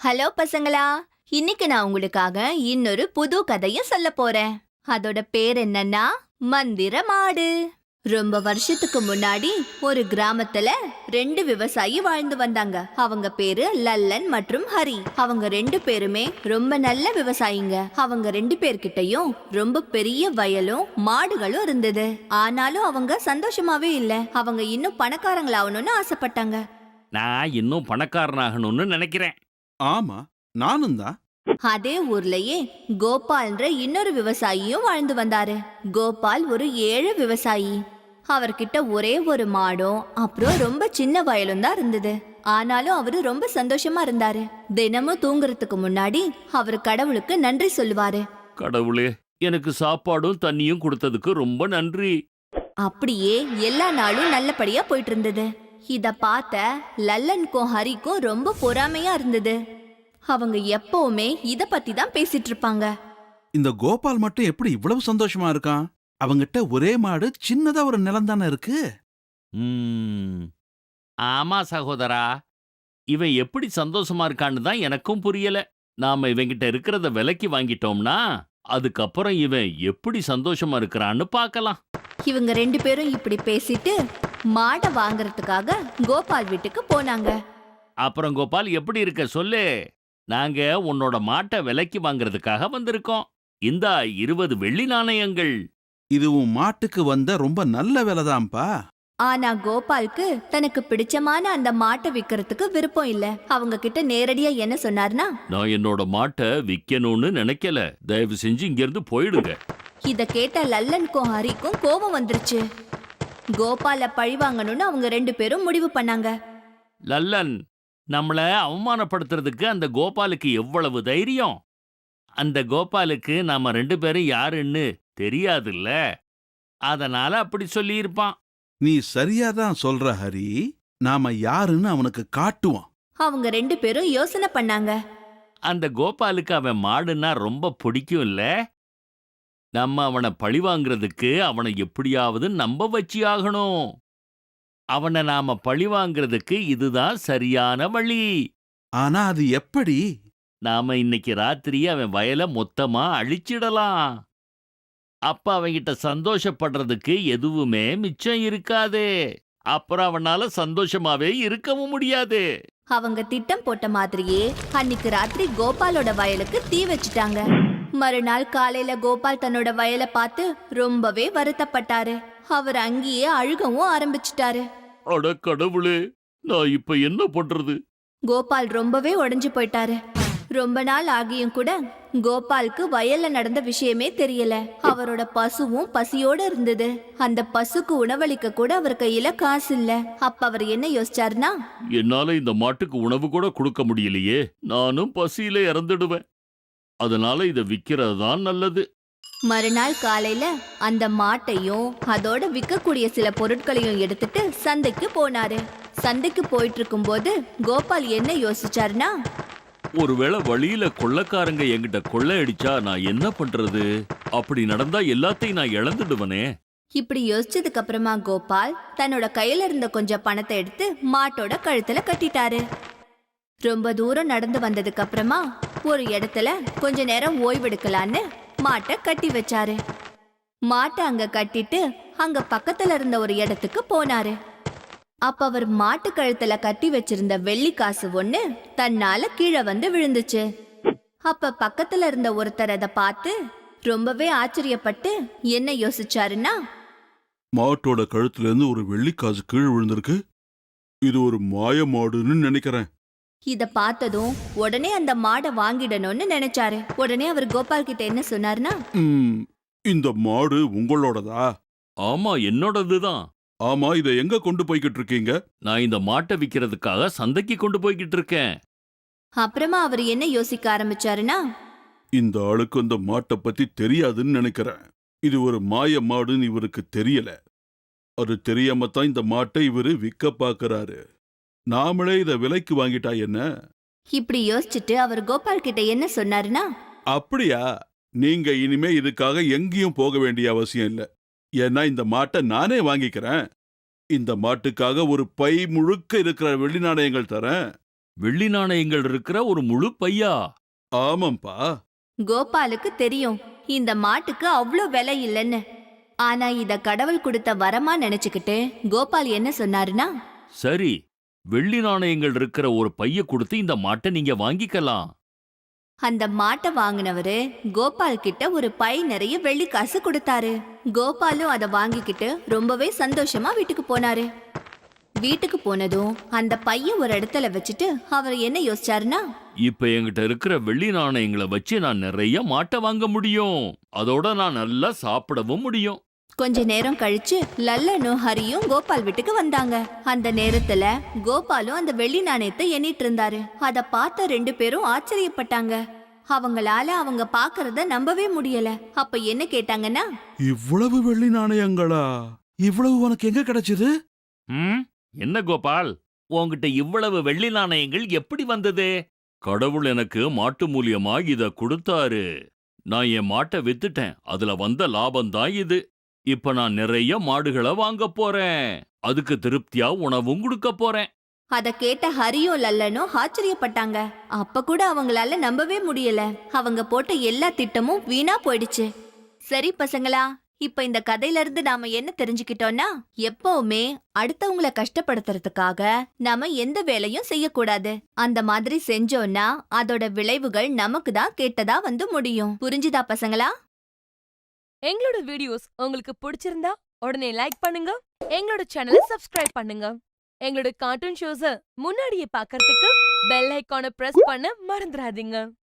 Hello பசங்களா, இன்னைக்கு நான் உங்களுக்காக இன்னொரு புது கதையும் சொல்ல போறேன். அதோட பேர் என்னன்னா மந்திர மாடு. ரொம்ப வருஷத்துக்கு முன்னாடி ஒரு கிராமத்துல ரெண்டு விவசாயி வாழ்ந்து வந்தாங்க. அவங்க பேரு லல்லன் மற்றும் ஹரி. அவங்க ரெண்டு பேருமே ரொம்ப நல்ல விவசாயிங்க. அவங்க ரெண்டு பேர்கிட்டயும் ரொம்ப பெரிய வயலும் மாடுகளும் இருந்தது. ஆனாலும் அவங்க சந்தோஷமாவே இல்ல. அவங்க இன்னும் பணக்காரங்களாகணும்னு ஆசைப்பட்டாங்க. நான் இன்னும் பணக்காரனாகணும்னு நினைக்கிறேன். ஆமா, நானும் தான். அதே ஊர்லயே கோபால்ன்ற இன்னொரு விவசாயியும் வாழ்ந்து வந்தாரு. கோபால் ஒரு ஏழை விவசாயி. அவர்கிட்ட ஒரே ஒரு மாடும் அப்புறம் ரொம்ப சின்ன வயலும் தான் இருந்தது. ஆனாலும் அவரு ரொம்ப சந்தோஷமா இருந்தாரு. தினமும் தூங்குறதுக்கு முன்னாடி அவர் கடவுளுக்கு நன்றி சொல்லுவாரு. கடவுளே, எனக்கு சாப்பாடும் தண்ணியும் கொடுத்ததுக்கு ரொம்ப நன்றி. அப்படியே எல்லா நாளும் நல்லபடியா போயிட்டு இருந்தது. இத பார்த்த லல்லனுக்கும் ஹரிக்கும் ரொம்ப பொறாமையா இருந்தது. அவங்க எப்பவுமே இத பத்தி தான் பேசிட்டு இருப்பாங்க. இந்த கோபால் மட்டும் எப்படி இவ்வளவு சந்தோஷமா இருக்கான்? அவங்கிட்ட ஒரே மாடு, சின்னதா ஒரு நிலம் தானே இருக்கு. ம், ஆமா சகோதரா, இவன் எப்படி சந்தோஷமா இருக்கான்னு தான் எனக்கும் புரியல. நாம இவங்கிட்ட இருக்கிறத விலைக்கு வாங்கிட்டோம்னா அதுக்கப்புறம் இவன் எப்படி சந்தோஷமா இருக்கிறான்னு பார்க்கலாம். இவங்க ரெண்டு பேரும் இப்படி பேசிட்டு மாடை வாங்குறதுக்காக கோபால் வீட்டுக்கு போனாங்க. அப்புறம் கோபால், எப்படி இருக்க சொல்லு. நாங்க உன்னோட மாட்டை விலைக்கு வாங்குறதுக்காக வந்திருக்கோம். இந்தா 20 வெள்ளி நாணயங்கள். இது உன் மாட்டுக்கு வந்த ரொம்ப நல்ல வேலைதான்ப்பா. ஆனா கோபாலுக்கு தனக்கு பிடிச்சமான அந்த மாட்டை விக்கிறதுக்கு விருப்பம் இல்ல. அவங்க கிட்ட நேரடியா என்ன சொன்னார்னா, நான் என்னோட மாட்டை விற்கணும்னு நினைக்கல. தயவு செஞ்சு இங்கிருந்து போயிடுங்க. இத கேட்ட லல்லனுக்கும் ஹரிக்கும் கோபம் வந்துருச்சு. கோபால பழி வாங்கணும்னு அவங்க ரெண்டு பேரும் முடிவு பண்ணாங்க. லல்லன், நம்மள அவமானப்படுத்துறதுக்கு அந்த கோபாலுக்கு எவ்வளவு தைரியம்! அந்த கோபாலுக்கு நாம ரெண்டு பேரும் யாருன்னு தெரியாதுல்ல, அதனால அப்படி சொல்லியிருப்பான். நீ சரியாதான் சொல்ற ஹரி. நாம யாருன்னு அவனுக்கு காட்டுவான். அவங்க ரெண்டு பேரும் யோசனை பண்ணாங்க. அந்த கோபாலுக்கு அவன் மாடுன்னா ரொம்ப பிடிக்கும் இல்ல. நம்ம அவனை பழி வாங்குறதுக்கு அவனை எப்படியாவது நம்ப வச்சு ஆகணும். அவனை நாம பழி வாங்குறதுக்கு இதுதான் சரியான வழி. ஆனா அது எப்படி? நாம இன்னைக்கு ராத்திரி அவன் வயலை மொத்தமா அழிச்சிடலாம். அப்ப அவன்கிட்ட சந்தோஷப்படுறதுக்கு எதுவுமே மிச்சம் இருக்காது. அப்புறம் அவனால சந்தோஷமாவே இருக்கவும் முடியாது. அவங்க திட்டம் போட்ட மாதிரியே அன்னைக்கு ராத்திரி கோபாலோட வயலுக்கு தீ வச்சிட்டாங்க. மறுநாள் காலையில கோபால் தன்னோட வயலை பார்த்து ரொம்பவே வருத்தப்பட்டாரு. அவர் அங்கேயே அழுகவும் ஆரம்பிச்சிட்டாரு. அட கடவுளே, நான் இப்ப என்ன பண்றது? கோபால் ரொம்பவே உடைஞ்சு போயிட்டாரு. ரொம்ப நாள் ஆகியும் கூட கோபாலுக்கு வயல்ல நடந்த விஷயமே தெரியல. அவரோட பசுவும் பசியோட இருந்தது. அந்த பசுக்கு உணவளிக்க கூட அவர் கையில காசு இல்ல. அப்ப அவர் என்ன யோசிச்சாருன்னா, என்னால இந்த மாட்டுக்கு உணவு கூட கொடுக்க முடியலையே, நானும் பசியில இறந்துடுவேன். அதனால இதை விக்கிறது தான் நல்லது. மறுநாள் காலையில அந்த மாட்டையும் அதோட விற்கக்கூடிய சில பொருட்களையும் எடுத்துட்டு சந்தைக்கு போனாரு. சந்தைக்கு போயிட்டு இருக்கும்போது கோபால் என்ன யோசிச்சாருன்னா, ஒருவேளை வழியில கொள்ளைக்காரங்க என்கிட்ட கொள்ளை அடிச்சா நான் என்ன பண்றது? அப்படி நடந்தா எல்லாத்தையும் நான் இழந்துடுவனே. இப்படி யோசிச்சதுக்கு அப்புறமா கோபால் தன்னோட கையில இருந்த கொஞ்சம் பணத்தை எடுத்து மாட்டோட கழுத்துல கட்டிட்டாரு. ரொம்ப தூரம் நடந்து வந்ததுக்கு அப்புறமா ஒரு இடத்துல கொஞ்ச நேரம் ஓய்வெடுக்கலான்னு மாட்டை கட்டி வச்சாரு. மாட்டை அங்க கட்டிட்டு அங்க பக்கத்துல இருந்த ஒரு இடத்துக்கு போனாரு. அப்ப அவர் மாட்டு கழுத்துல கட்டி வச்சிருந்த வெள்ளி காசு ஒண்ணு தன்னால கீழே வந்து விழுந்துச்சு. அப்ப பக்கத்துல இருந்த ஒருத்தர் அதை பார்த்து ரொம்பவே ஆச்சரியப்பட்டு என்ன யோசிச்சாருன்னா, மாட்டோட கழுத்துல இருந்து ஒரு வெள்ளிக்காசு கீழே விழுந்திருக்கு. இது ஒரு மாய மாடுன்னு நினைக்கிறேன். இத பார்த்ததும் உடனே அந்த மாடை வாங்கிடணும்னு நினைச்சாரு. உடனே அவர் கோபால் கிட்ட என்ன சொன்னார்னா, இந்த மாடு உங்களோடதா? ஆமா, என்னோடதுதான். ஆமா, இதை எங்க கொண்டு போய்கிட்டு இருக்கீங்க? நான் இந்த மாட்டை விக்கிறதுக்காக சந்தைக்கு கொண்டு போய்கிட்டு இருக்கேன். அப்புறமா அவர் என்ன யோசிக்க ஆரம்பிச்சாருன்னா, இந்த ஆளுக்கு அந்த மாட்டை பத்தி தெரியாதுன்னு நினைக்கிறேன். இது ஒரு மாய மாடுன்னு இவருக்கு தெரியல. அது தெரியாம தான் இந்த மாட்டை இவரு விற்க பாக்குறாரு. நாமளே இதை விலைக்கு வாங்கிட்டா என்ன? இப்படி யோசிச்சுட்டு அவர் கோபால் கிட்ட என்ன சொன்னாருன்னா, அப்படியா? நீங்க இனிமே இதுக்காக எங்கேயும் போக வேண்டிய அவசியம் இல்ல. ஏன்னா இந்த மாட்டை நானே வாங்கிக்கிறேன். இந்த மாட்டுக்காக ஒரு பை முழுக்க இருக்கிற வெள்ளி நாணயங்கள் தரேன். வெள்ளி நாணயங்கள் இருக்கிற ஒரு முழு பையா? ஆமாம்பா. கோபாலுக்கு தெரியும் இந்த மாட்டுக்கு அவ்ளோ விலை இல்லைன்னு. ஆனா இத கடவுள் கொடுத்த வரமா நினைச்சுக்கிட்டு கோபால் என்ன சொன்னாருன்னா, சரி, வெள்ளி நாணயங்கள் இருக்கிற ஒரு பைய கொடுத்து இந்த மாட்டை நீங்க வாங்கிக்கலாம். அந்த மாட்டை வாங்கினவரு கோபால் கிட்ட ஒரு பை நிறைய வெள்ளி காசு கொடுத்தாரு. கோபாலும் அதை வாங்கிக்கிட்டு ரொம்பவே சந்தோஷமா வீட்டுக்கு போனாரு. வீட்டுக்கு போனதும் அந்த பைய ஒரு இடத்துல வச்சுட்டு அவர் என்ன யோசிச்சாருன்னா, இப்ப என்கிட்ட இருக்கிற வெள்ளி நாணயங்களை வச்சு நான் நிறைய மாட்டை வாங்க முடியும். அதோட நான் நல்லா சாப்பிடவும் முடியும். கொஞ்ச நேரம் கழிச்சு லல்லனும் ஹரியும் கோபால் வீட்டுக்கு வந்தாங்க. அந்த நேரத்துல கோபாலும் அந்த வெள்ளி நாணயத்தை எண்ணிட்டு இருந்தாரு. அத பார்த்த 2 பேரும் ஆச்சரியப்பட்டாங்க. அவங்களால அவங்க பாக்குறத நம்பவே முடியல. அப்ப என்ன கேட்டாங்கன்னா, இவ்வளவு வெள்ளி நாணயங்களா? இவ்வளவு உனக்கு எங்க கிடைச்சது? ம், என்ன கோபால், உன்கிட்ட இவ்வளவு வெள்ளி நாணயங்கள் எப்படி வந்தது? கடவுள் எனக்கு மாட்டு மூலியமா இத கொடுத்தாரு. நான் என் மாட்டை வித்துட்டேன். அதுல வந்த லாபம்தான் இது. இப்ப நான் நிறைய மாடுகளை வாங்க போறேன். அதுக்கு திருப்தியா உணவும் கொடுக்க போறேன். அத கேட்ட ஹரியும் லல்லனும் ஆச்சரியப்பட்டாங்க. அப்ப கூட அவங்களால நம்பவே முடியல. அவங்க போட்ட எல்லா திட்டமும் வீணா போயிடுச்சு. சரி பசங்களா, இப்ப இந்த கதையில இருந்து நாம என்ன தெரிஞ்சுக்கிட்டோம்னா, எப்பவுமே அடுத்தவங்கள கஷ்டப்படுத்துறதுக்காக நாம எந்த வேலையும் செய்யக்கூடாது. அந்த மாதிரி செஞ்சோம்னா அதோட விளைவுகள் நமக்கு தான் கேட்டதா வந்து முடியும். புரிஞ்சுதா பசங்களா? எங்களோட வீடியோஸ் உங்களுக்கு பிடிச்சிருந்தா உடனே லைக் பண்ணுங்க, எங்களோட சேனலை சப்ஸ்கிரைப் பண்ணுங்க. எங்களோட கார்ட்டூன் ஷோஸ முன்னாடியே பார்க்கிறதுக்கு பெல் ஐகானை பிரஸ் பண்ண மறந்துடாதீங்க.